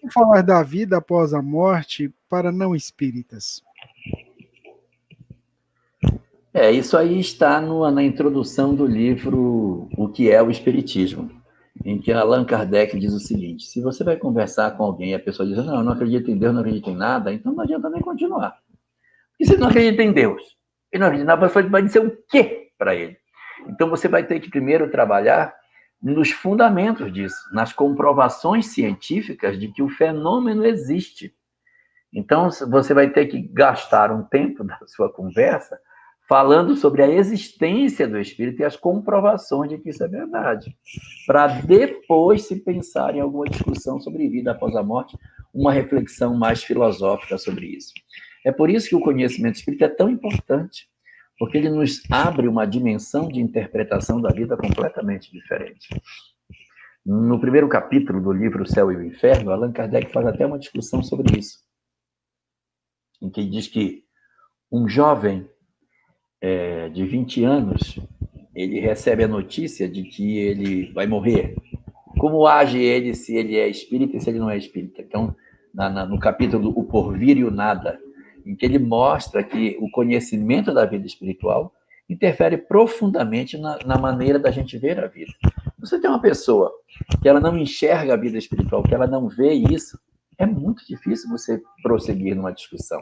como falar da vida após a morte para não espíritas? Isso aí está na introdução do livro O que é o Espiritismo, em que Allan Kardec diz o seguinte: se você vai conversar com alguém e a pessoa diz, não, eu não acredito em Deus, não acredito em nada, então não adianta nem continuar. E se não acredita em Deus? E não acredita, a pessoa vai dizer o quê para ele? Então você vai ter que primeiro trabalhar nos fundamentos disso, nas comprovações científicas de que o fenômeno existe. Então você vai ter que gastar um tempo da sua conversa falando sobre a existência do espírito e as comprovações de que isso é verdade, para depois se pensar em alguma discussão sobre vida após a morte, uma reflexão mais filosófica sobre isso. É por isso que o conhecimento espírita é tão importante, porque ele nos abre uma dimensão de interpretação da vida completamente diferente. No primeiro capítulo do livro O Céu e o Inferno, Allan Kardec faz até uma discussão sobre isso, em que ele diz que um jovem de 20 anos, ele recebe a notícia de que ele vai morrer. Como age ele se ele é espírita e se ele não é espírita? Então, no capítulo O Porvir e o Nada, em que ele mostra que o conhecimento da vida espiritual interfere profundamente na maneira da gente ver a vida. Você tem uma pessoa que ela não enxerga a vida espiritual, que ela não vê isso, é muito difícil você prosseguir numa discussão.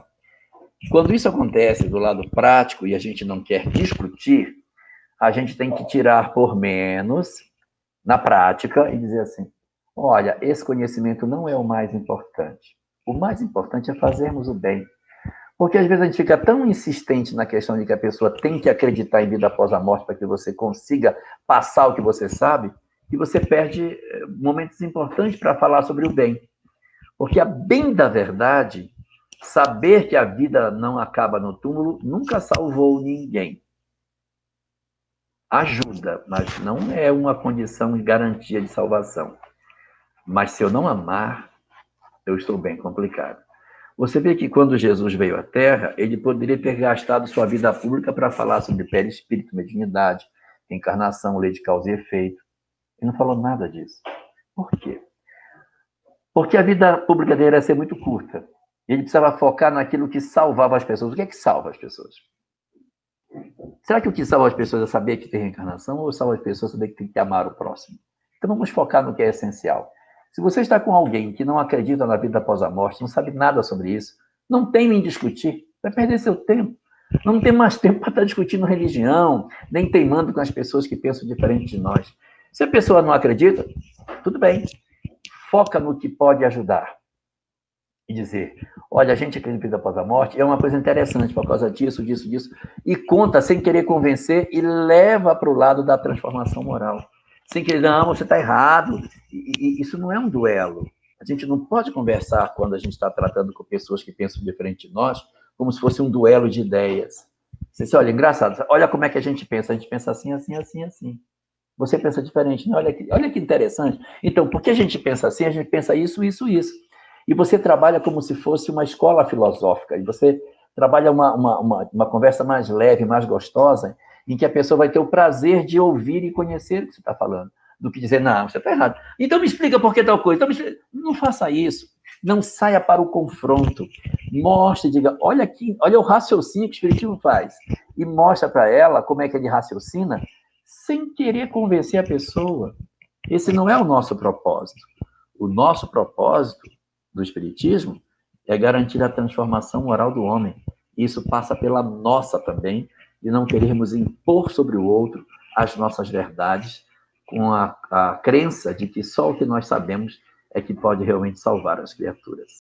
Quando isso acontece do lado prático e a gente não quer discutir, a gente tem que tirar por menos na prática e dizer assim: olha, esse conhecimento não é o mais importante. O mais importante é fazermos o bem. Porque às vezes a gente fica tão insistente na questão de que a pessoa tem que acreditar em vida após a morte para que você consiga passar o que você sabe, que você perde momentos importantes para falar sobre o bem. Porque a bem da verdade, saber que a vida não acaba no túmulo nunca salvou ninguém. Ajuda, mas não é uma condição de garantia de salvação. Mas se eu não amar, eu estou bem complicado. Você vê que quando Jesus veio à Terra, ele poderia ter gastado sua vida pública para falar sobre perispírito, mediunidade, reencarnação, lei de causa e efeito. Ele não falou nada disso. Por quê? Porque a vida pública dele ia ser muito curta. Ele precisava focar naquilo que salvava as pessoas. O que é que salva as pessoas? Será que o que salva as pessoas é saber que tem reencarnação ou salva as pessoas saber que tem que amar o próximo? Então vamos focar no que é essencial. Se você está com alguém que não acredita na vida após a morte, não sabe nada sobre isso, não tem nem discutir, vai perder seu tempo. Não tem mais tempo para estar discutindo religião, nem teimando com as pessoas que pensam diferente de nós. Se a pessoa não acredita, tudo bem. Foca no que pode ajudar. E dizer, olha, a gente acredita em vida após a morte, é uma coisa interessante por causa disso, disso, disso. E conta sem querer convencer e leva para o lado da transformação moral. Sem querer, não, você está errado. E isso não é um duelo. A gente não pode conversar quando a gente está tratando com pessoas que pensam diferente de nós, como se fosse um duelo de ideias. Você diz, olha, engraçado, olha como é que a gente pensa assim, assim, assim, assim. Você pensa diferente, né? Olha que interessante. Então, por que a gente pensa assim? A gente pensa isso, isso, isso. E você trabalha como se fosse uma escola filosófica, e você trabalha uma conversa mais leve, mais gostosa, em que a pessoa vai ter o prazer de ouvir e conhecer o que você está falando, do que dizer, não, você está errado. Então me explica por que tal coisa. Então, não faça isso. Não saia para o confronto. Mostre, diga, olha aqui, olha o raciocínio que o Espiritismo faz. E mostra para ela como é que ele raciocina, sem querer convencer a pessoa. Esse não é o nosso propósito. O nosso propósito do Espiritismo é garantir a transformação moral do homem. Isso passa pela nossa também, de não querermos impor sobre o outro as nossas verdades, com a crença de que só o que nós sabemos é que pode realmente salvar as criaturas.